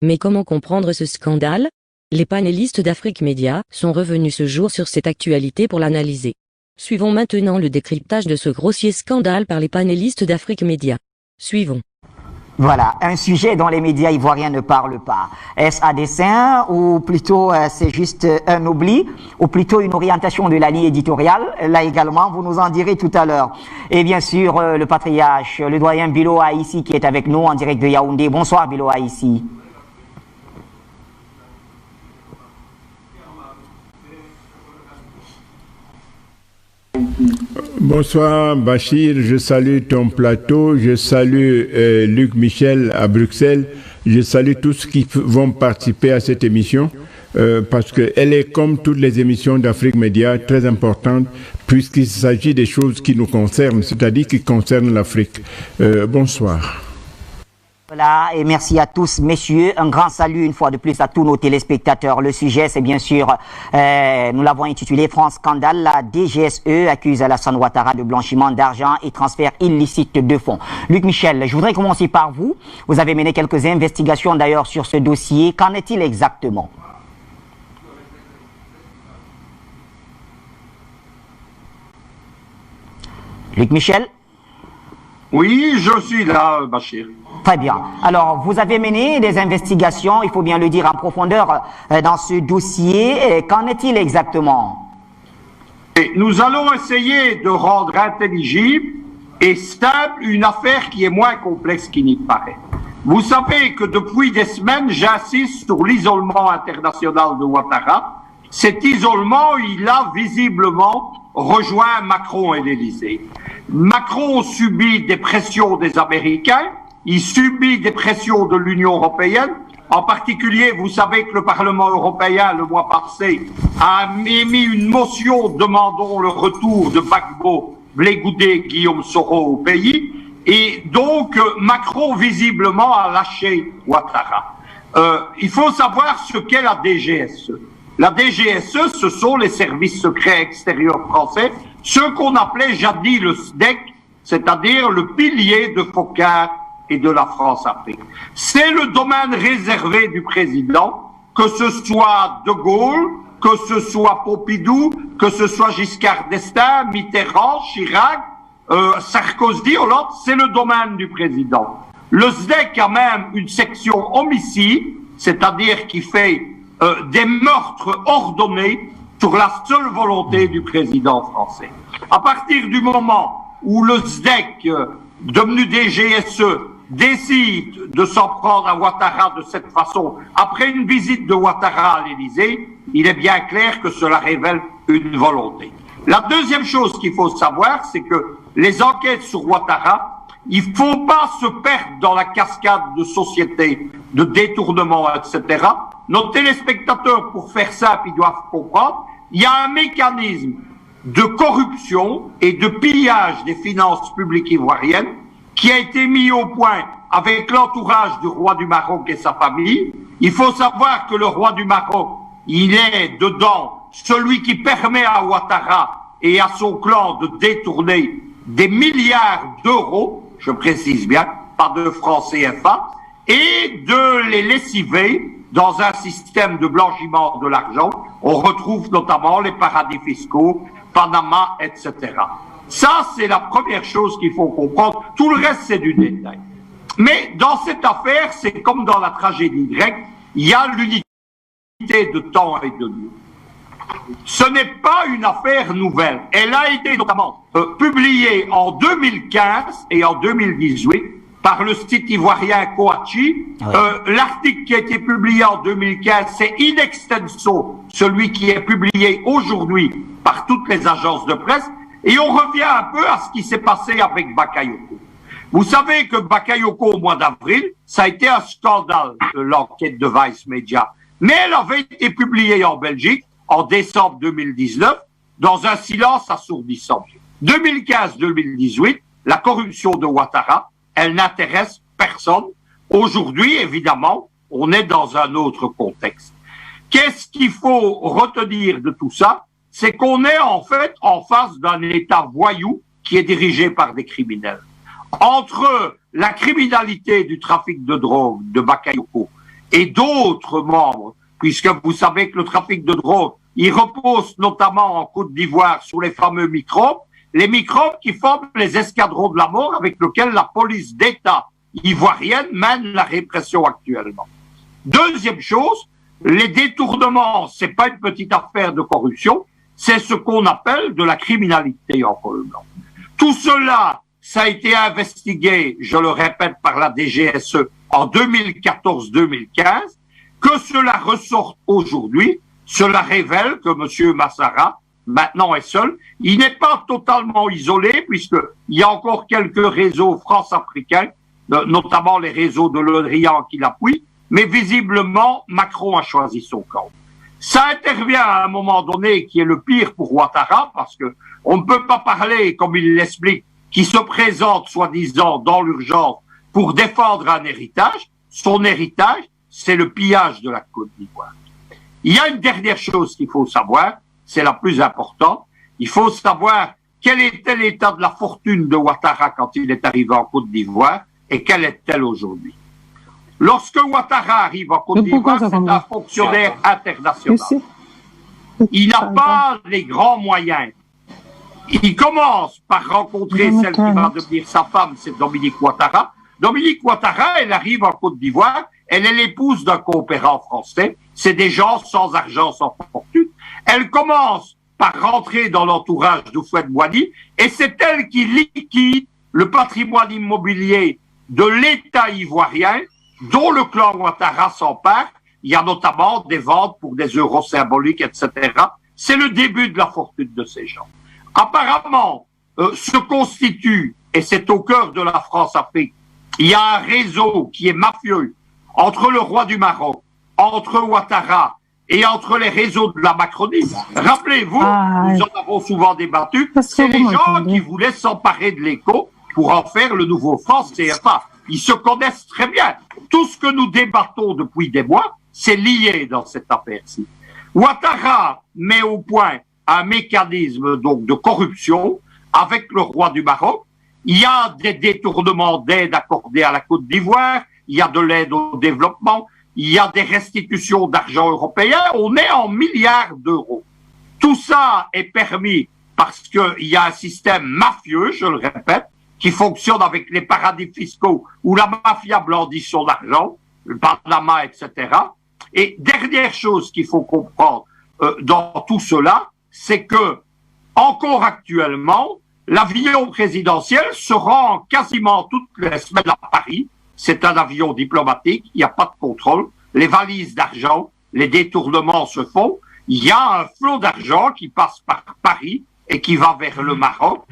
Mais comment comprendre ce scandale? Les panélistes d'Afrique Média sont revenus ce jour sur cette actualité pour l'analyser. Suivons maintenant le décryptage de ce grossier scandale par les panélistes d'Afrique Média. Suivons. Voilà, un sujet dont les médias ivoiriens ne parlent pas. Est-ce à dessein ou plutôt c'est juste un oubli ou plutôt une orientation de la ligne éditoriale? Là également, vous nous en direz tout à l'heure. Et bien sûr, le patriarche, le doyen Bilo Aïssi qui est avec nous en direct de Yaoundé. Bonsoir Bilo Aïssi. Bonsoir Bachir, je salue ton plateau, je salue Luc Michel à Bruxelles, je salue tous ceux qui vont participer à cette émission parce qu'elle est comme toutes les émissions d'Afrique Média très importante puisqu'il s'agit des choses qui nous concernent, c'est-à-dire qui concernent l'Afrique. Bonsoir. Voilà, et merci à tous, messieurs. Un grand salut une fois de plus à tous nos téléspectateurs. Le sujet, c'est bien sûr, nous l'avons intitulé France Scandale. La DGSE accuse Alassane Ouattara de blanchiment d'argent et transfert illicite de fonds. Luc Michel, je voudrais commencer par vous. Vous avez mené quelques investigations d'ailleurs sur ce dossier. Qu'en est-il exactement? Luc Michel? Oui, je suis là, Bachir. Très bien. Alors, vous avez mené des investigations, il faut bien le dire, en profondeur dans ce dossier. Qu'en est-il exactement? Et nous allons essayer de rendre intelligible et simple une affaire qui est moins complexe qu'il n'y paraît. Vous savez que depuis des semaines, j'insiste sur l'isolement international de Ouattara. Cet isolement, il a visiblement rejoint Macron et l'Élysée. Macron subit des pressions des Américains, il subit des pressions de l'Union européenne. En particulier, vous savez que le Parlement européen, le mois passé, a émis une motion demandant le retour de Gbagbo, Blé Goudé, Guillaume Soro au pays. Et donc, Macron, visiblement, a lâché Ouattara. Il faut savoir ce qu'est la DGSE. La DGSE, ce sont les services secrets extérieurs français, ce qu'on appelait jadis le SDEC, c'est-à-dire le pilier de Foccart et de la France-Afrique. C'est le domaine réservé du président, que ce soit De Gaulle, que ce soit Pompidou, que ce soit Giscard d'Estaing, Mitterrand, Chirac, Sarkozy, Hollande, c'est le domaine du président. Le SDEC a même une section homicide, c'est-à-dire qui fait des meurtres ordonnés sur la seule volonté du président français. À partir du moment où le SDEC, devenu DGSE, décide de s'en prendre à Ouattara de cette façon, après une visite de Ouattara à l'Élysée, il est bien clair que cela révèle une volonté. La deuxième chose qu'il faut savoir, c'est que les enquêtes sur Ouattara, il ne faut pas se perdre dans la cascade de sociétés, de détournement, etc. Nos téléspectateurs, pour faire simple, ils doivent comprendre, il y a un mécanisme de corruption et de pillage des finances publiques ivoiriennes qui a été mis au point avec l'entourage du roi du Maroc et sa famille. Il faut savoir que le roi du Maroc, il est dedans celui qui permet à Ouattara et à son clan de détourner des milliards d'euros, je précise bien, pas de francs CFA, et de les lessiver dans un système de blanchiment de l'argent. On retrouve notamment les paradis fiscaux, Panama, etc. Ça, c'est la première chose qu'il faut comprendre. Tout le reste, c'est du détail. Mais dans cette affaire, c'est comme dans la tragédie grecque, il y a l'unité de temps et de lieu. Ce n'est pas une affaire nouvelle. Elle a été notamment publiée en 2015 et en 2018 par le site ivoirien Koachi. L'article qui a été publié en 2015, c'est in extenso celui qui est publié aujourd'hui par toutes les agences de presse. Et on revient un peu à ce qui s'est passé avec Bakayoko. Vous savez que Bakayoko, au mois d'avril, ça a été un scandale de l'enquête de Vice Media. Mais elle avait été publiée en Belgique en décembre 2019 dans un silence assourdissant. 2015-2018, la corruption de Ouattara, elle n'intéresse personne. Aujourd'hui, évidemment, on est dans un autre contexte. Qu'est-ce qu'il faut retenir de tout ça? C'est qu'on est en fait en face d'un État voyou qui est dirigé par des criminels. Entre la criminalité du trafic de drogue de Bakayoko et d'autres membres, puisque vous savez que le trafic de drogue, il repose notamment en Côte d'Ivoire sur les fameux microbes, les microbes qui forment les escadrons de la mort avec lesquels la police d'État ivoirienne mène la répression actuellement. Deuxième chose, les détournements, c'est pas une petite affaire de corruption, c'est ce qu'on appelle de la criminalité en col blanc. Tout cela, ça a été investigué, je le répète, par la DGSE en 2014-2015. Que cela ressorte aujourd'hui, cela révèle que M. Massara, maintenant est seul. Il n'est pas totalement isolé, puisqu'il y a encore quelques réseaux france-africains, notamment les réseaux de Le Drian qui l'appuient, mais visiblement, Macron a choisi son camp. Ça intervient à un moment donné qui est le pire pour Ouattara, parce que on ne peut pas parler, comme il l'explique, qui se présente soi-disant dans l'urgence pour défendre un héritage. Son héritage, c'est le pillage de la Côte d'Ivoire. Il y a une dernière chose qu'il faut savoir, c'est la plus importante. Il faut savoir quel était l'état de la fortune de Ouattara quand il est arrivé en Côte d'Ivoire et quelle est-elle aujourd'hui. Lorsque Ouattara arrive en Côte d'Ivoire, c'est un fonctionnaire international. Il n'a pas les grands moyens. Il commence par rencontrer celle qui va devenir sa femme, c'est Dominique Ouattara. Dominique Ouattara, elle arrive en Côte d'Ivoire, elle est l'épouse d'un coopérant français, c'est des gens sans argent, sans fortune. Elle commence par rentrer dans l'entourage d'Houphouët-Boigny et c'est elle qui liquide le patrimoine immobilier de l'État ivoirien dont le clan Ouattara s'empare. Il y a notamment des ventes pour des euros symboliques, etc. C'est le début de la fortune de ces gens. Apparemment, se constitue, et c'est au cœur de la France-Afrique, il y a un réseau qui est mafieux entre le roi du Maroc, entre Ouattara et entre les réseaux de la Macronie. Rappelez-vous, nous en avons souvent débattu, c'est les gens qui voulaient s'emparer de l'écho pour en faire le nouveau France CFA. Ils se connaissent très bien. Tout ce que nous débattons depuis des mois, c'est lié dans cette affaire-ci. Ouattara met au point un mécanisme donc de corruption avec le roi du Maroc. Il y a des détournements d'aide accordés à la Côte d'Ivoire, il y a de l'aide au développement, il y a des restitutions d'argent européen, on est en milliards d'euros. Tout ça est permis parce qu'il y a un système mafieux, je le répète, qui fonctionne avec les paradis fiscaux où la mafia blandit son argent, le Panama, etc. Et dernière chose qu'il faut comprendre dans tout cela, c'est que, encore actuellement, l'avion présidentiel se rend quasiment toutes les semaines à Paris. C'est un avion diplomatique, il n'y a pas de contrôle. Les valises d'argent, les détournements se font. Il y a un flot d'argent qui passe par Paris et qui va vers le Maroc.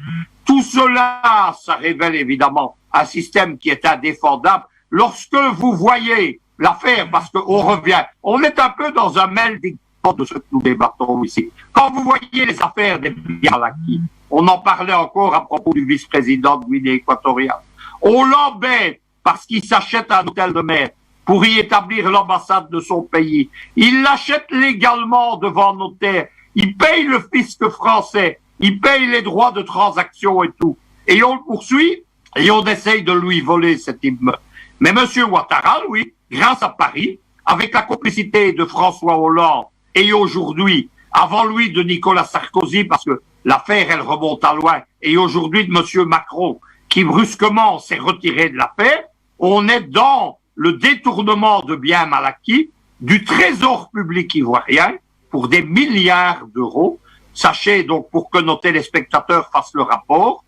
Tout cela, ça révèle évidemment un système qui est indéfendable. Lorsque vous voyez l'affaire, parce qu'on revient, on est un peu dans un melting pot de ce que nous débattons ici. Quand vous voyez les affaires des Malaki, on en parlait encore à propos du vice-président de Guinée équatoriale. On l'embête parce qu'il s'achète un hôtel de mer pour y établir l'ambassade de son pays. Il l'achète légalement devant notaire. Il paye le fisc français. Il paye les droits de transaction et tout. Et on le poursuit et on essaye de lui voler cet immeuble. Mais monsieur Ouattara, oui, grâce à Paris, avec la complicité de François Hollande et aujourd'hui, avant lui, de Nicolas Sarkozy, parce que l'affaire, elle remonte à loin, et aujourd'hui de monsieur Macron, qui brusquement s'est retiré de l'affaire, on est dans le détournement de biens mal acquis du trésor public ivoirien pour des milliards d'euros. Sachez donc, pour que nos téléspectateurs fassent le rapport,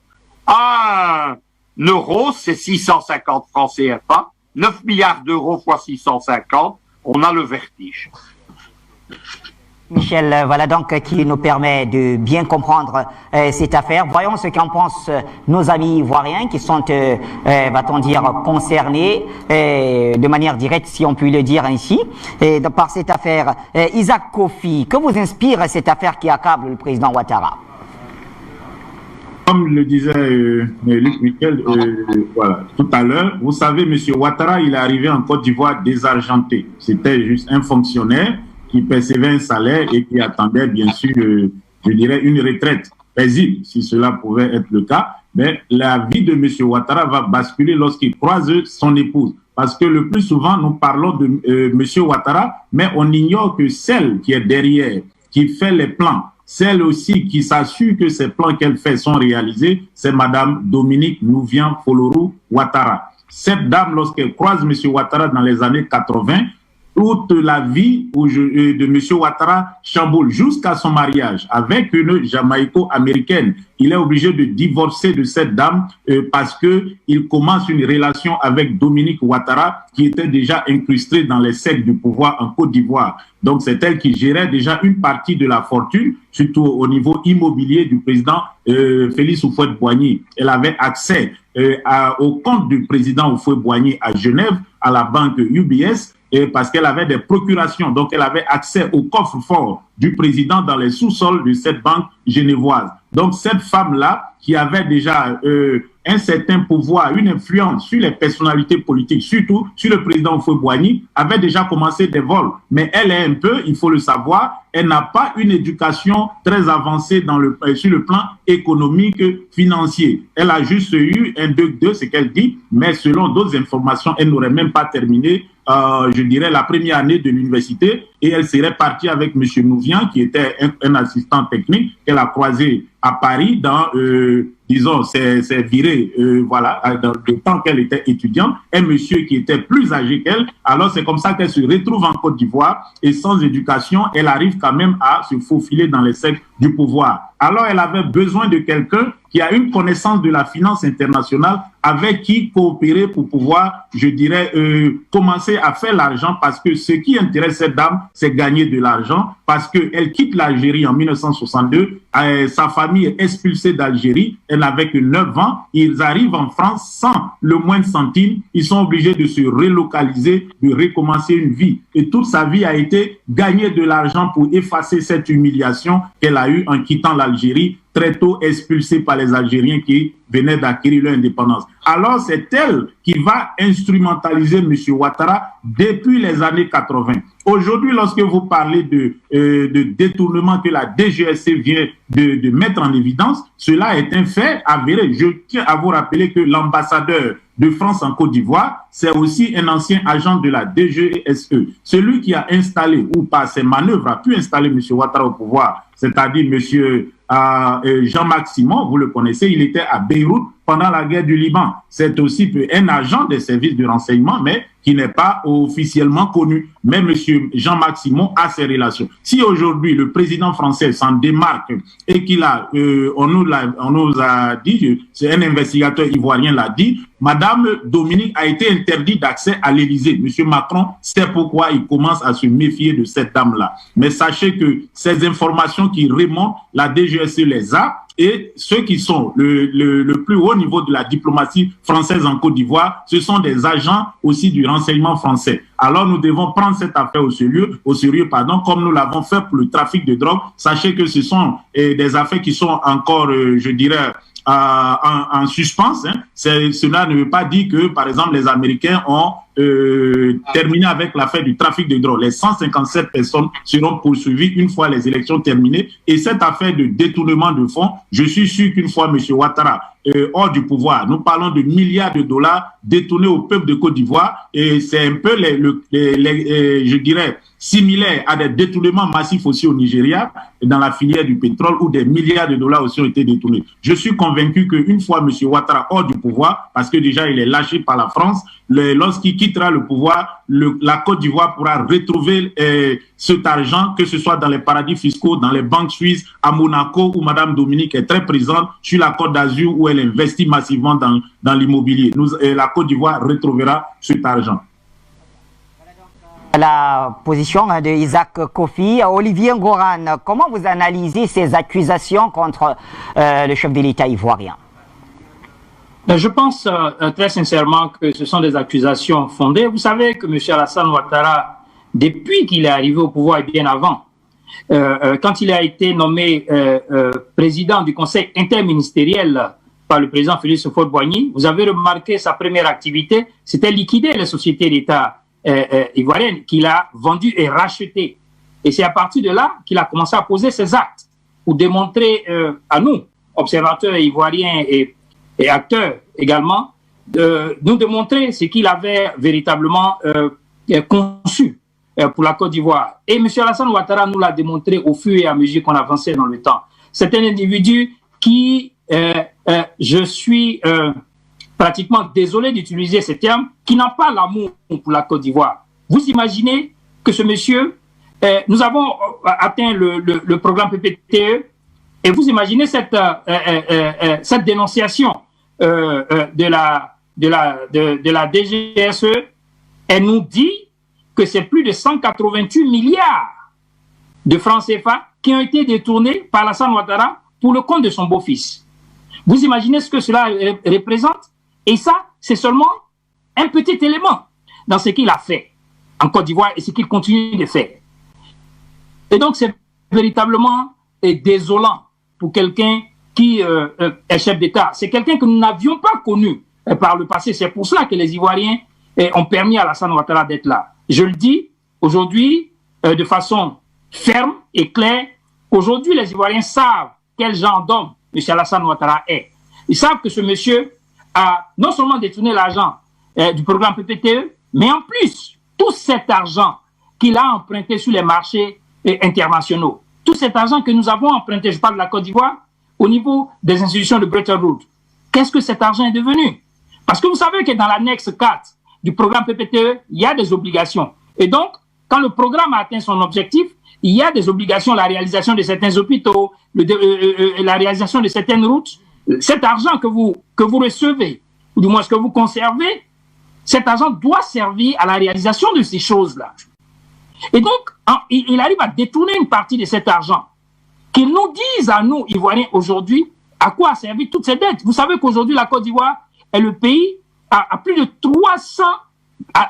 1 euro, c'est 650 francs CFA, 9 milliards d'euros fois 650, on a le vertige. Michel, voilà donc qui nous permet de bien comprendre cette affaire. Voyons ce qu'en pensent nos amis ivoiriens qui sont, va-t-on dire, concernés de manière directe, si on peut le dire ainsi, par cette affaire. Isaac Kofi, que vous inspire cette affaire qui accable le président Ouattara? Comme le disait Luc Michel voilà, tout à l'heure, vous savez, M. Ouattara, il est arrivé en Côte d'Ivoire désargenté. C'était juste un fonctionnaire qui percevait un salaire et qui attendait, bien sûr, je dirais, une retraite. paisible, si cela pouvait être le cas, mais la vie de M. Ouattara va basculer lorsqu'il croise son épouse. Parce que le plus souvent, nous parlons de M. Ouattara, mais on ignore que celle qui est derrière, qui fait les plans, celle aussi qui s'assure que ces plans qu'elle fait sont réalisés, c'est Mme Dominique Nouvian Folorou Ouattara. Cette dame, lorsqu'elle croise M. Ouattara dans les années 80, toute la vie de M. Ouattara chamboule jusqu'à son mariage avec une Jamaïco-américaine. Il est obligé de divorcer de cette dame parce qu'il commence une relation avec Dominique Ouattara qui était déjà incrustée dans les cercles du pouvoir en Côte d'Ivoire. Donc c'est elle qui gérait déjà une partie de la fortune, surtout au niveau immobilier du président Félix Houphouët-Boigny. Elle avait accès au compte du président Houphouët-Boigny à Genève, à la banque UBS, et parce qu'elle avait des procurations, donc elle avait accès au coffre-fort du président dans les sous-sols de cette banque genevoise. Donc cette femme-là, qui avait déjà un certain pouvoir, une influence sur les personnalités politiques, surtout sur le président Houphouët-Boigny, avait déjà commencé des vols. Mais elle est un peu, il faut le savoir, elle n'a pas une éducation très avancée sur le plan économique, financier. Elle a juste eu un 2-2, c'est qu'elle dit, mais selon d'autres informations, elle n'aurait même pas terminé je dirais, la première année de l'université, et elle serait partie avec M. Nouvian, qui était un assistant technique qu'elle a croisé à Paris dans, disons, ses virées, voilà, dans le temps qu'elle était étudiante, un monsieur qui était plus âgé qu'elle. Alors c'est comme ça qu'elle se retrouve en Côte d'Ivoire, et sans éducation, elle arrive quand même à se faufiler dans les cercles du pouvoir. Alors elle avait besoin de quelqu'un qui a une connaissance de la finance internationale, avec qui coopérer pour pouvoir, je dirais, commencer à faire l'argent, parce que ce qui intéresse cette dame, c'est gagner de l'argent, parce qu'elle quitte l'Algérie en 1962, sa famille est expulsée d'Algérie, elle n'avait que 9 ans, ils arrivent en France sans le moindre centime, ils sont obligés de se relocaliser, de recommencer une vie. Et toute sa vie a été gagner de l'argent pour effacer cette humiliation qu'elle a eue en quittant l'Algérie, très tôt expulsée par les Algériens qui venaient d'acquérir leur indépendance. Alors c'est elle qui va instrumentaliser M. Ouattara depuis les années 80. Aujourd'hui, lorsque vous parlez de détournement que la DGSC vient de mettre en évidence, cela est un fait avéré. Je tiens à vous rappeler que l'ambassadeur de France en Côte d'Ivoire, c'est aussi un ancien agent de la DGSE. Celui qui a installé, ou par ses manœuvres, a pu installer M. Ouattara au pouvoir, c'est-à-dire M. Jean-Marc Simon, vous le connaissez, il était à Beyrouth pendant la guerre du Liban. C'est aussi un agent des services de renseignement, mais qui n'est pas officiellement connu. Mais M. Jean-Marc Simon a ses relations. Si aujourd'hui le président français s'en démarque et qu'il a, on nous a dit, c'est un investigateur ivoirien l'a dit, Madame Dominique a été interdite d'accès à l'Élysée. M. Macron sait pourquoi il commence à se méfier de cette dame-là. Mais sachez que ces informations qui remontent, la DGSE les a, et ceux qui sont le plus haut niveau de la diplomatie française en Côte d'Ivoire, ce sont des agents aussi du renseignement français. Alors nous devons prendre cette affaire au sérieux, comme nous l'avons fait pour le trafic de drogue. Sachez que ce sont des affaires qui sont encore, je dirais, en suspens. Hein. Cela ne veut pas dire que, par exemple, les Américains ont terminé avec l'affaire du trafic de drogue. Les 157 personnes seront poursuivies une fois les élections terminées. Et cette affaire de détournement de fonds, je suis sûr qu'une fois M. Ouattara hors du pouvoir, nous parlons de milliards de dollars détournés au peuple de Côte d'Ivoire, et c'est un peu, je dirais, similaire à des détournements massifs aussi au Nigeria, dans la filière du pétrole, où des milliards de dollars aussi ont été détournés. Je suis convaincu qu'une fois M. Ouattara hors du pouvoir, parce que déjà il est lâché par la France, lorsqu'il quittera le pouvoir, la Côte d'Ivoire pourra retrouver cet argent, que ce soit dans les paradis fiscaux, dans les banques suisses, à Monaco, où Mme Dominique est très présente, sur la Côte d'Azur, où elle investit massivement dans l'immobilier. La Côte d'Ivoire retrouvera cet argent. La position de Isaac Kofi. Olivier Ngoran, comment vous analysez ces accusations contre le chef de l'État ivoirien? Je pense très sincèrement que ce sont des accusations fondées. Vous savez que M. Alassane Ouattara, depuis qu'il est arrivé au pouvoir et bien avant, quand il a été nommé président du conseil interministériel par le président Félix Houphouët-Boigny, vous avez remarqué sa première activité, c'était liquider les sociétés d'État ivoiriennes qu'il a vendues et rachetées. Et c'est à partir de là qu'il a commencé à poser ses actes. pour démontrer à nous, observateurs ivoiriens et acteurs également, nous démontrer ce qu'il avait véritablement conçu pour la Côte d'Ivoire. Et M. Alassane Ouattara nous l'a démontré au fur et à mesure qu'on avançait dans le temps. C'est un individu qui, je suis pratiquement désolé d'utiliser ce terme, qui n'a pas l'amour pour la Côte d'Ivoire. Vous imaginez que ce monsieur, nous avons atteint le programme PPTE, et vous imaginez cette dénonciation de la DGSE, elle nous dit que c'est plus de 188 milliards de francs CFA qui ont été détournés par Alassane Ouattara pour le compte de son beau-fils. Vous imaginez ce que cela représente? Et ça, c'est seulement un petit élément dans ce qu'il a fait en Côte d'Ivoire et ce qu'il continue de faire. Et donc, c'est véritablement désolant pour quelqu'un qui est chef d'État. C'est quelqu'un que nous n'avions pas connu par le passé. C'est pour cela que les Ivoiriens ont permis à Alassane Ouattara d'être là. Je le dis aujourd'hui de façon ferme et claire. Aujourd'hui, les Ivoiriens savent quel genre d'homme M. Alassane Ouattara est. Ils savent que ce monsieur a non seulement détourné l'argent du programme PPTE, mais en plus, tout cet argent qu'il a emprunté sur les marchés internationaux, tout cet argent que nous avons emprunté, je parle de la Côte d'Ivoire, au niveau des institutions de Bretton Woods, qu'est-ce que cet argent est devenu? Parce que vous savez que dans l'annexe 4 du programme PPTE, il y a des obligations. Et donc, quand le programme a atteint son objectif, il y a des obligations, la réalisation de certains hôpitaux, la réalisation de certaines routes. Cet argent que vous recevez, ou du moins ce que vous conservez, cet argent doit servir à la réalisation de ces choses-là. Et donc, il arrive à détourner une partie de cet argent. Qu'ils nous disent à nous, Ivoiriens, aujourd'hui, à quoi a servi toutes ces dettes. Vous savez qu'aujourd'hui, la Côte d'Ivoire est le pays à plus de 3 000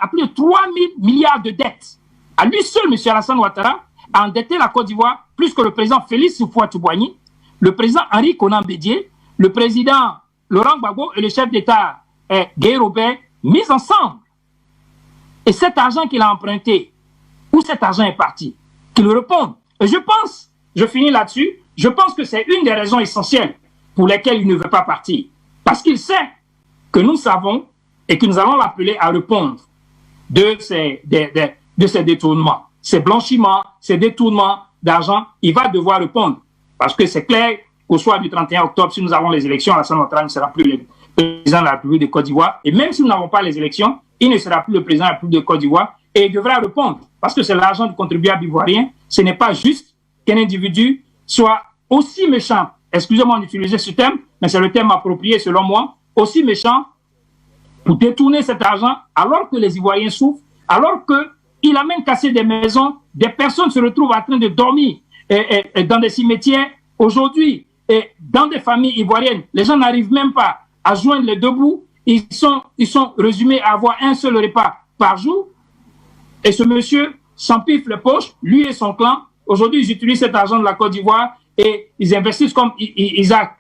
milliards de dettes. À lui seul, M. Alassane Ouattara a endetté la Côte d'Ivoire plus que le président Félix Houphouët-Boigny, le président Henri Konan Bédié, le président Laurent Gbagbo et le chef d'État Guy Robert, mis ensemble. Et cet argent qu'il a emprunté, où cet argent est parti? Qu'il réponde. Et je pense, je finis là-dessus, je pense que c'est une des raisons essentielles pour lesquelles il ne veut pas partir. Parce qu'il sait que nous savons et que nous allons l'appeler à répondre de ces détournements, ces blanchiments, ces détournements d'argent. Il va devoir répondre. Parce que c'est clair qu'au soir du 31 octobre, si nous avons les élections, Alassane Ouattara ne sera plus le président de la République de Côte d'Ivoire. Et même si nous n'avons pas les élections, il ne sera plus le président de la République de Côte d'Ivoire. Et il devra répondre. Parce que c'est l'argent du contribuable ivoirien. Ce n'est pas juste qu'un individu soit aussi méchant, excusez-moi d'utiliser ce terme, mais c'est le terme approprié selon moi, aussi méchant pour détourner cet argent alors que les Ivoiriens souffrent, alors qu'il a même cassé des maisons, des personnes se retrouvent en train de dormir dans des cimetières aujourd'hui, et dans des familles ivoiriennes. Les gens n'arrivent même pas à joindre les deux bouts, ils sont résumés à avoir un seul repas par jour, et ce monsieur s'empifle les poches, lui et son clan. Aujourd'hui, ils utilisent cet argent de la Côte d'Ivoire et ils investissent, comme Isaac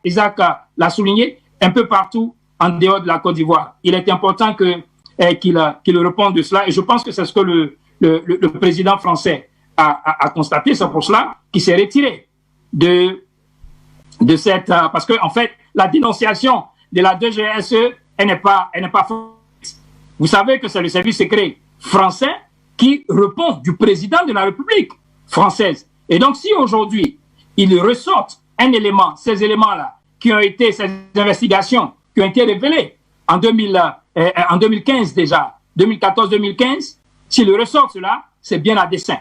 l'a souligné, un peu partout en dehors de la Côte d'Ivoire. Il est important qu'il réponde de cela et je pense que c'est ce que le président français a constaté. C'est pour cela qu'il s'est retiré de cette... parce que, en fait, la dénonciation de la DGSE, elle n'est pas faite. Vous savez que c'est le service secret français qui répond du président de la République française. Et donc, si aujourd'hui, il ressortent un élément, ces éléments-là, qui ont été, ces investigations, qui ont été révélées en 2015 déjà, 2014-2015, s'il ressort cela, c'est bien à dessein.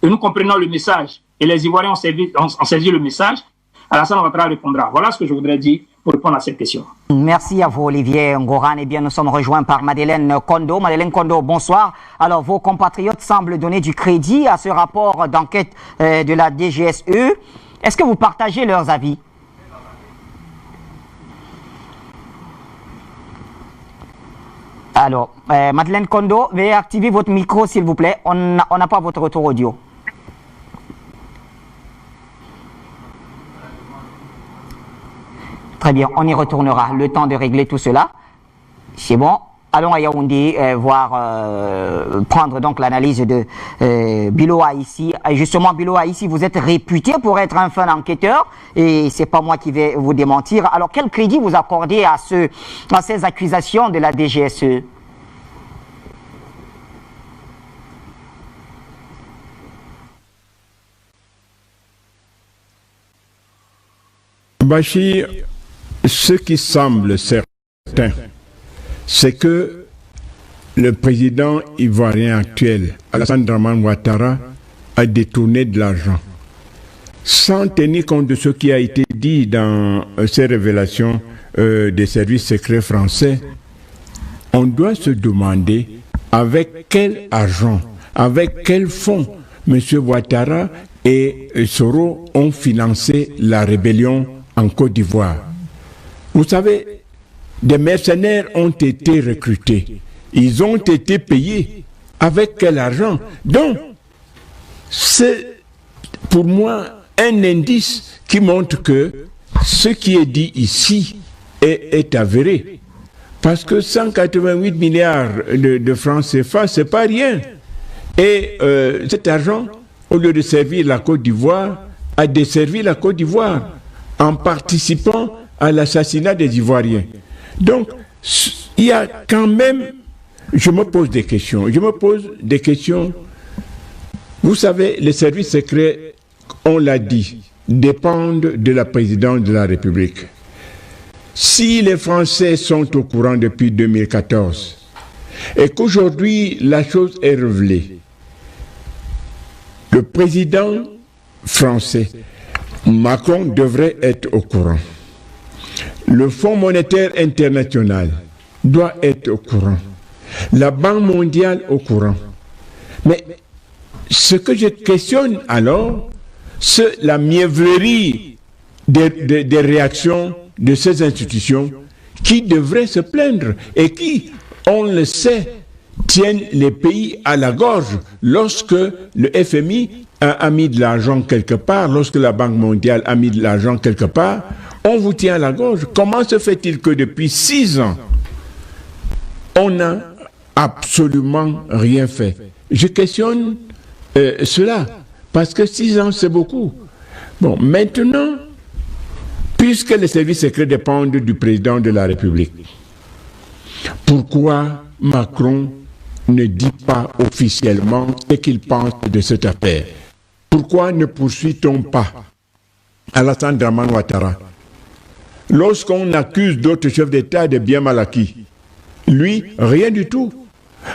Et nous comprenons le message, et les Ivoiriens ont saisi le message, Alassane Ouattara répondra. Voilà ce que je voudrais dire pour répondre à cette question. Merci à vous, Olivier Ngoran. Eh bien, nous sommes rejoints par Madeleine Kondo. Madeleine Kondo, bonsoir. Alors, vos compatriotes semblent donner du crédit à ce rapport d'enquête de la DGSE. Est-ce que vous partagez leurs avis? Alors, Madeleine Kondo, veuillez activer votre micro, s'il vous plaît. On n'a pas votre retour audio. Très bien, on y retournera. Le temps de régler tout cela. C'est bon. allons à Yaoundé prendre donc l'analyse de Bilo Aïssi. Justement, Bilo Aïssi, vous êtes réputé pour être un fin enquêteur et c'est pas moi qui vais vous démentir. Alors, quel crédit vous accordez à ces accusations de la DGSE? Bachir, ce qui semble certain, c'est que le président ivoirien actuel, Alassane Dramane Ouattara, a détourné de l'argent. Sans tenir compte de ce qui a été dit dans ces révélations des services secrets français, on doit se demander avec quel argent, avec quels fonds M. Ouattara et Soro ont financé la rébellion en Côte d'Ivoire. Vous savez, des mercenaires ont été recrutés. Ils ont été payés. Avec quel argent? Donc, c'est pour moi un indice qui montre que ce qui est dit ici est avéré. Parce que 188 milliards de francs CFA, c'est pas rien. Et cet argent, au lieu de servir la Côte d'Ivoire, a desservi la Côte d'Ivoire en participant à l'assassinat des Ivoiriens. Donc, il y a quand même... Je me pose des questions. Vous savez, les services secrets, on l'a dit, dépendent de la présidence de la République. Si les Français sont au courant depuis 2014 et qu'aujourd'hui la chose est révélée, le président français, Macron, devrait être au courant. Le Fonds monétaire international doit être au courant. La Banque mondiale au courant. Mais ce que je questionne alors, c'est la mièvrerie des réactions de ces institutions qui devraient se plaindre et qui, on le sait, tiennent les pays à la gorge lorsque le FMI a mis de l'argent quelque part, lorsque la Banque mondiale a mis de l'argent quelque part, on vous tient à la gorge. Comment se fait-il que depuis 6 ans, on n'a absolument rien fait? Je questionne cela, parce que 6 ans, c'est beaucoup. Bon, maintenant, puisque les services secrets dépendent du président de la République, pourquoi Macron ne dit pas officiellement ce qu'il pense de cette affaire? Pourquoi ne poursuit-on pas Alassane Dramane Ouattara? Lorsqu'on accuse d'autres chefs d'État de bien mal acquis, lui, rien du tout.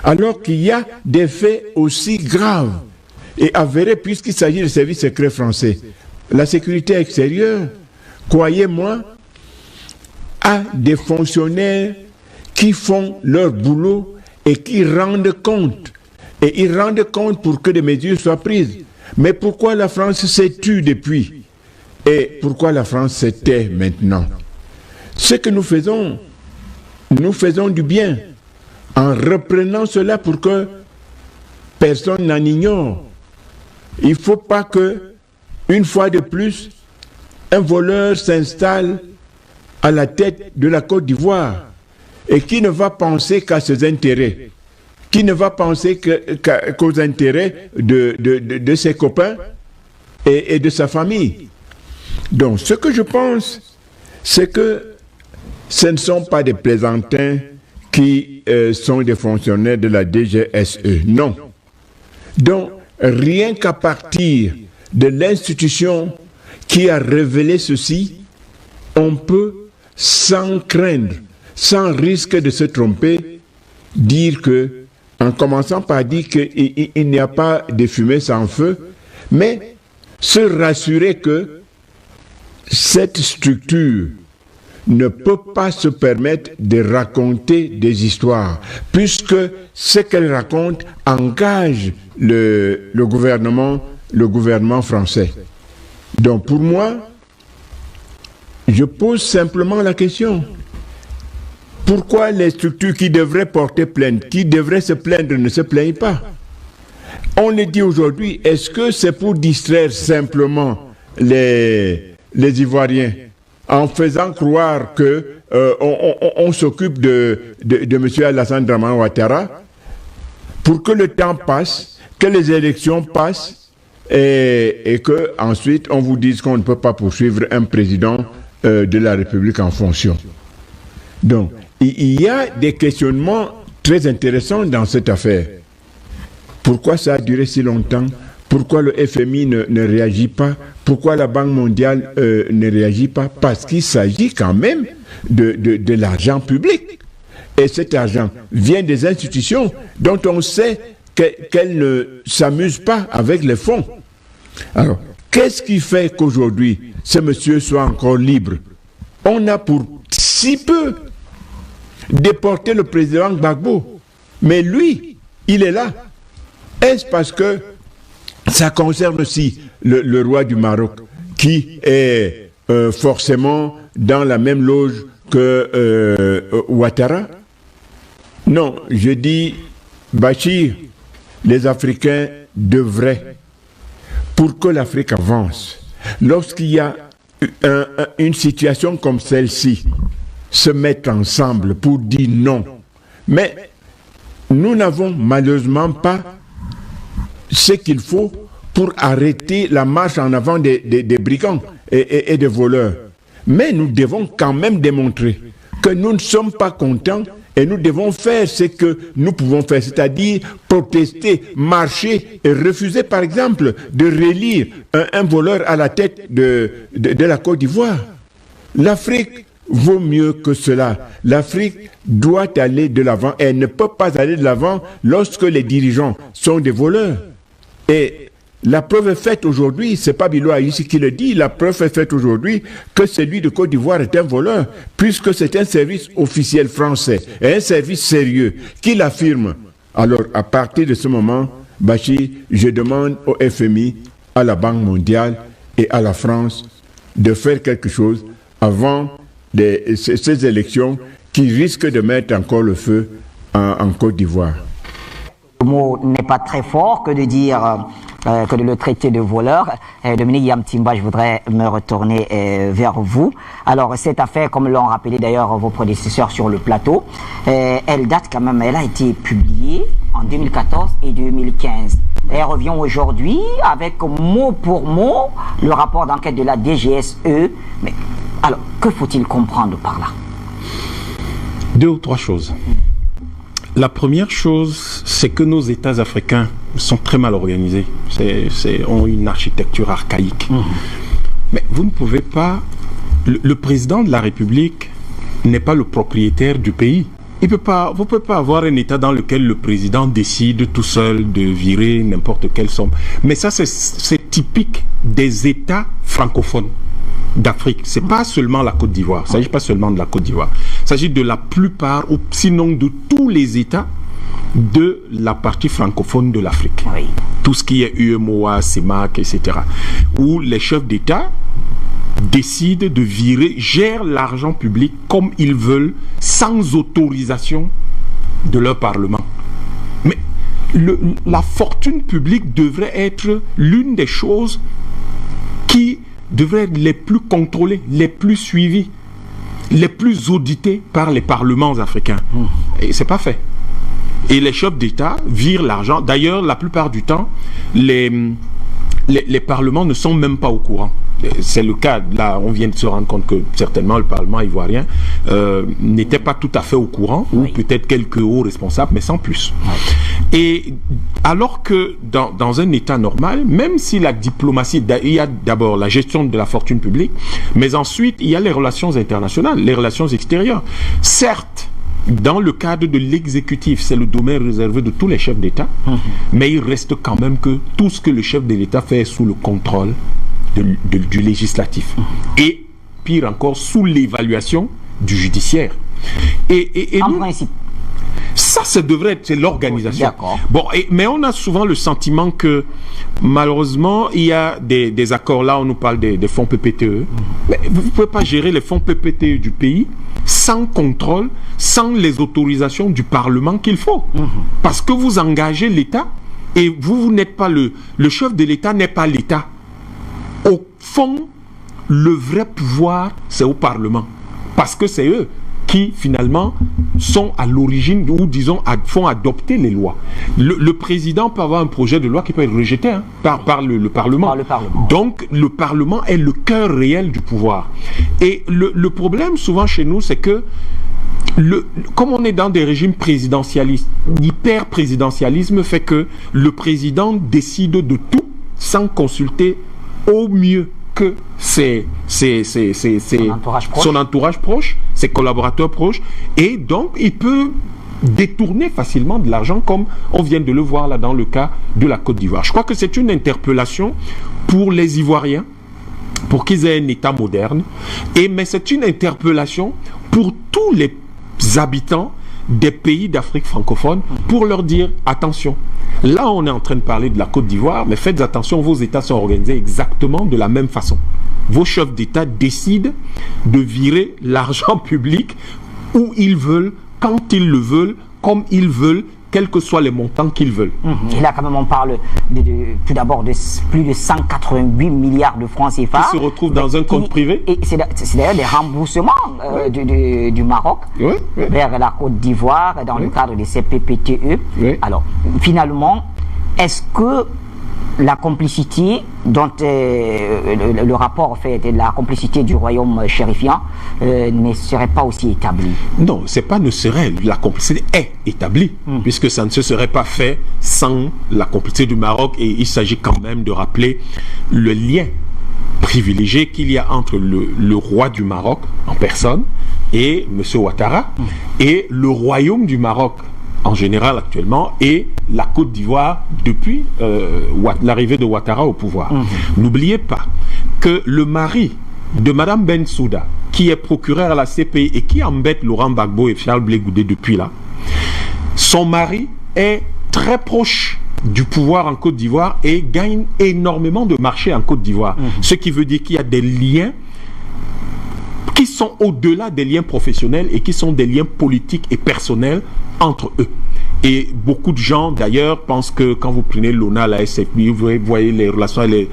Alors qu'il y a des faits aussi graves et avérés puisqu'il s'agit de services secrets français. La sécurité extérieure, croyez-moi, a des fonctionnaires qui font leur boulot et qui rendent compte. Et ils rendent compte pour que des mesures soient prises. Mais pourquoi la France s'est tue depuis? Et pourquoi la France se tait maintenant? Ce que nous faisons du bien en reprenant cela pour que personne n'en ignore. Il ne faut pas que, une fois de plus, un voleur s'installe à la tête de la Côte d'Ivoire et qui ne va penser qu'à ses intérêts, qui ne va penser qu'aux intérêts de ses copains et de sa famille. Donc, ce que je pense, c'est que ce ne sont pas des plaisantins qui sont des fonctionnaires de la DGSE. Non. Donc, rien qu'à partir de l'institution qui a révélé ceci, on peut, sans craindre, sans risque de se tromper, dire que, en commençant par dire qu'il n'y a pas de fumée sans feu, mais se rassurer que cette structure ne peut pas se permettre de raconter des histoires, puisque ce qu'elle raconte engage le gouvernement français. Donc pour moi, je pose simplement la question. Pourquoi les structures qui devraient porter plainte, qui devraient se plaindre, ne se plaignent pas? On le dit aujourd'hui, est-ce que c'est pour distraire simplement les Ivoiriens? en faisant croire que on s'occupe de M. Alassane Dramane Ouattara pour que le temps passe, que les élections passent et que ensuite on vous dise qu'on ne peut pas poursuivre un président de la République en fonction. Donc, il y a des questionnements très intéressants dans cette affaire. Pourquoi ça a duré si longtemps? Pourquoi le FMI ne réagit pas? Pourquoi la Banque mondiale ne réagit pas? Parce qu'il s'agit quand même de l'argent public. Et cet argent vient des institutions dont on sait qu'elles ne s'amusent pas avec les fonds. Alors, qu'est-ce qui fait qu'aujourd'hui, ce monsieur soit encore libre? On a pour si peu déporté le président Gbagbo. Mais lui, il est là. Est-ce parce que ça concerne aussi le roi du Maroc, qui est forcément dans la même loge que Ouattara? Non, je dis, Bachir, les Africains devraient, pour que l'Afrique avance, lorsqu'il y a une situation comme celle-ci, se mettre ensemble pour dire non. Mais nous n'avons malheureusement pas ce qu'il faut pour arrêter la marche en avant des brigands et des voleurs. Mais nous devons quand même démontrer que nous ne sommes pas contents et nous devons faire ce que nous pouvons faire, c'est-à-dire protester, marcher et refuser par exemple de réélire un voleur à la tête de la Côte d'Ivoire. L'Afrique vaut mieux que cela. L'Afrique doit aller de l'avant et elle ne peut pas aller de l'avant lorsque les dirigeants sont des voleurs. Et la preuve est faite aujourd'hui, c'est pas Bilo Aïssi qui le dit, la preuve est faite aujourd'hui que celui de Côte d'Ivoire est un voleur, puisque c'est un service officiel français, et un service sérieux, qui l'affirme. Alors, à partir de ce moment, Bachir, je demande au FMI, à la Banque mondiale et à la France de faire quelque chose avant ces élections qui risquent de mettre encore le feu en Côte d'Ivoire. Le mot n'est pas très fort que de dire que de le traiter de voleur. Dominique Yamtimba, je voudrais me retourner vers vous. Alors, cette affaire, comme l'ont rappelé d'ailleurs vos prédécesseurs sur le plateau, elle date quand même, elle a été publiée en 2014 et 2015. Elle revient aujourd'hui avec mot pour mot le rapport d'enquête de la DGSE. Mais alors, que faut-il comprendre par là? Deux ou trois choses. La première chose, c'est que nos États africains sont très mal organisés, ont une architecture archaïque. Mais vous ne pouvez pas... Le président de la République n'est pas le propriétaire du pays. Vous ne pouvez pas avoir un État dans lequel le président décide tout seul de virer n'importe quelle somme. Mais ça, c'est typique des États francophones d'Afrique. Ce n'est pas seulement la Côte d'Ivoire. Il ne s'agit pas seulement de la Côte d'Ivoire. Il s'agit de la plupart, ou sinon de tous les États de la partie francophone de l'Afrique. Oui. Tout ce qui est UEMOA, CEMAC, etc. Où les chefs d'État décident de virer, gèrent l'argent public comme ils veulent, sans autorisation de leur Parlement. Mais la fortune publique devrait être l'une des choses qui devraient être les plus contrôlées, les plus suivies, les plus auditées par les parlements africains. Et c'est pas fait. Et les chefs d'État virent l'argent. D'ailleurs, la plupart du temps, les parlements ne sont même pas au courant. C'est le cas, là, on vient de se rendre compte que certainement le Parlement ivoirien n'était pas tout à fait au courant, ou peut-être quelques hauts responsables, mais sans plus. Et alors que dans un État normal, même si la diplomatie, il y a d'abord la gestion de la fortune publique, mais ensuite il y a les relations internationales, les relations extérieures. Certes, dans le cadre de l'exécutif, c'est le domaine réservé de tous les chefs d'État, mais il reste quand même que tout ce que le chef de l'État fait est sous le contrôle du législatif. Et pire encore, sous l'évaluation du judiciaire. Et en principe. Ça devrait être l'organisation. Bon, mais on a souvent le sentiment que malheureusement, il y a des accords. Là, on nous parle des fonds PPTE. Mais vous ne pouvez pas gérer les fonds PPTE du pays sans contrôle, sans les autorisations du Parlement qu'il faut. Parce que vous engagez l'État et vous n'êtes pas le chef de l'État n'est pas l'État. Au fond, le vrai pouvoir, c'est au Parlement. Parce que c'est eux qui, finalement, sont à l'origine, ou disons, font adopter les lois. Le président peut avoir un projet de loi qui peut être rejeté par le Parlement. Par le Parlement. Donc, le Parlement est le cœur réel du pouvoir. Et le problème, souvent, chez nous, c'est que comme on est dans des régimes présidentialistes, l'hyper-présidentialisme fait que le président décide de tout sans consulter au mieux que son entourage proche, ses collaborateurs proches, et donc il peut détourner facilement de l'argent, comme on vient de le voir là dans le cas de la Côte d'Ivoire. Je crois que c'est une interpellation pour les Ivoiriens, pour qu'ils aient un État moderne, mais c'est une interpellation pour tous les habitants des pays d'Afrique francophone, pour leur dire attention. Là, on est en train de parler de la Côte d'Ivoire, mais faites attention, vos États sont organisés exactement de la même façon. Vos chefs d'État décident de virer l'argent public où ils veulent, quand ils le veulent, comme ils veulent, quels que soient les montants qu'ils veulent. Et là, quand même, on parle tout d'abord de plus de 188 milliards de francs CFA. Qui se retrouvent dans un compte privé. Et c'est d'ailleurs des remboursements du Maroc vers la Côte d'Ivoire dans le cadre des CPPTE. Alors, finalement, est-ce que la complicité dont le rapport fait, la complicité du royaume chérifiant ne serait pas aussi établie? Non, c'est pas ne serait, la complicité est établie, puisque ça ne se serait pas fait sans la complicité du Maroc, et il s'agit quand même de rappeler le lien privilégié qu'il y a entre le roi du Maroc en personne et M. Ouattara et le royaume du Maroc en général actuellement, et la Côte d'Ivoire depuis l'arrivée de Ouattara au pouvoir. N'oubliez pas que le mari de Madame Bensouda, qui est procureur à la CPI et qui embête Laurent Gbagbo et Charles Blé Goudé depuis là, son mari est très proche du pouvoir en Côte d'Ivoire et gagne énormément de marchés en Côte d'Ivoire. Ce qui veut dire qu'il y a des liens qui sont au-delà des liens professionnels et qui sont des liens politiques et personnels entre eux. Et beaucoup de gens, d'ailleurs, pensent que quand vous prenez l'ONA, la SFI, vous voyez les relations avec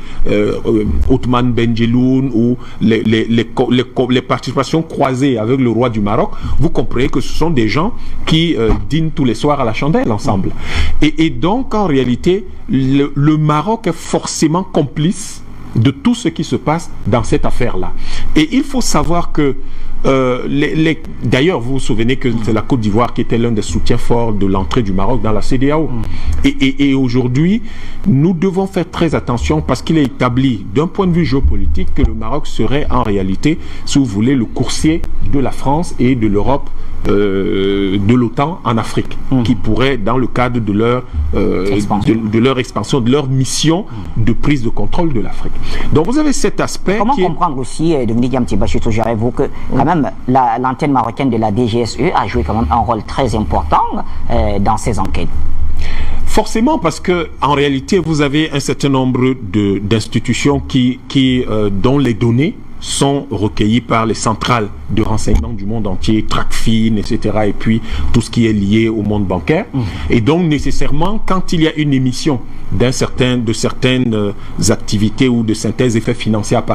Othman Benjeloun ou les participations croisées avec le roi du Maroc, vous comprenez que ce sont des gens qui dînent tous les soirs à la chandelle ensemble. Et donc, en réalité, le Maroc est forcément complice de tout ce qui se passe dans cette affaire-là. Et il faut savoir que d'ailleurs, vous vous souvenez que c'est la Côte d'Ivoire qui était l'un des soutiens forts de l'entrée du Maroc dans la CEDEAO. Et aujourd'hui, nous devons faire très attention parce qu'il est établi d'un point de vue géopolitique que le Maroc serait en réalité, si vous voulez, le coursier de la France et de l'Europe, de l'OTAN en Afrique, qui pourrait, dans le cadre de leur expansion, de leur mission de prise de contrôle de l'Afrique. Donc vous avez cet aspect. Comment comprendre aussi, Dominique Yamtibachi Tojaré-vous, que quand même l'antenne marocaine de la DGSE a joué quand même un rôle très important dans ces enquêtes? Forcément, parce que en réalité, vous avez un certain nombre d'institutions dont les données sont recueillies par les centrales de renseignement du monde entier, Tracfin, etc., et puis tout ce qui est lié au monde bancaire. Et donc, nécessairement, quand il y a une émission de certaines activités ou de certains effets financiers à partir